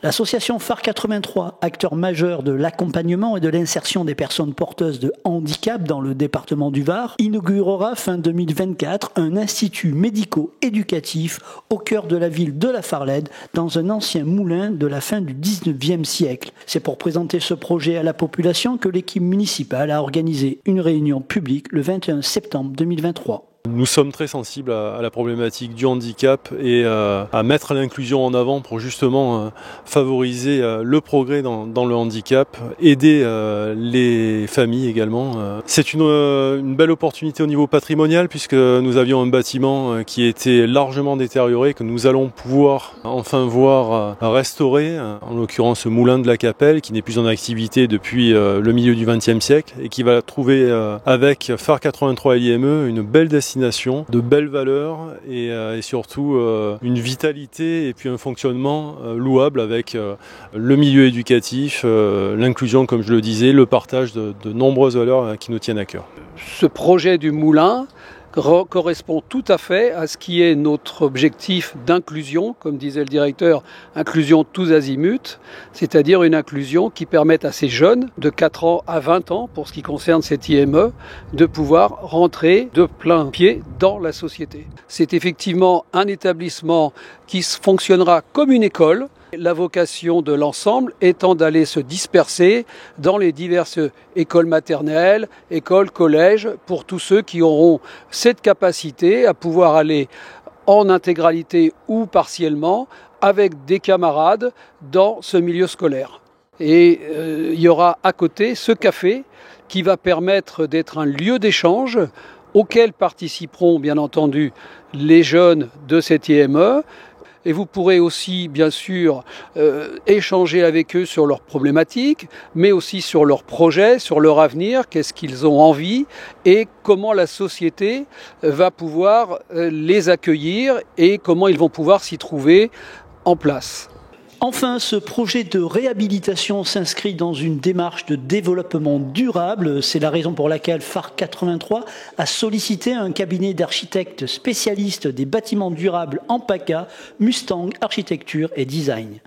L'association phare 83, acteur majeur de l'accompagnement et de l'insertion des personnes porteuses de handicap dans le département du Var, inaugurera fin 2024 un institut médico-éducatif au cœur de la ville de La Farlède, dans un ancien moulin de la fin du 19e siècle. C'est pour présenter ce projet à la population que l'équipe municipale a organisé une réunion publique le 21 septembre 2023. Nous sommes très sensibles à la problématique du handicap et à mettre l'inclusion en avant pour justement favoriser le progrès dans le handicap, aider les familles également. C'est une belle opportunité au niveau patrimonial puisque nous avions un bâtiment qui était largement détérioré, que nous allons pouvoir enfin voir restaurer, en l'occurrence ce moulin de la Capelle qui n'est plus en activité depuis le milieu du XXe siècle et qui va trouver avec phare 83 et l'IME une belle destination, de belles valeurs et surtout une vitalité et puis un fonctionnement louable avec le milieu éducatif, l'inclusion comme je le disais, le partage de nombreuses valeurs qui nous tiennent à cœur. Ce projet du moulin correspond tout à fait à ce qui est notre objectif d'inclusion, comme disait le directeur, inclusion tous azimuts, c'est-à-dire une inclusion qui permette à ces jeunes de 4 ans à 20 ans, pour ce qui concerne cette IME, de pouvoir rentrer de plein pied dans la société. C'est effectivement un établissement qui fonctionnera comme une école. La vocation de l'ensemble étant d'aller se disperser dans les diverses écoles maternelles, écoles, collèges, pour tous ceux qui auront cette capacité à pouvoir aller en intégralité ou partiellement avec des camarades dans ce milieu scolaire. Et il y aura à côté ce café qui va permettre d'être un lieu d'échange auquel participeront bien entendu les jeunes de cette IME. Et vous pourrez aussi, bien sûr, échanger avec eux sur leurs problématiques, mais aussi sur leurs projets, sur leur avenir, qu'est-ce qu'ils ont envie et comment la société va pouvoir les accueillir et comment ils vont pouvoir s'y trouver en place. Enfin, ce projet de réhabilitation s'inscrit dans une démarche de développement durable. C'est la raison pour laquelle phare 83 a sollicité un cabinet d'architectes spécialistes des bâtiments durables en PACA, Mustang Architecture et Design.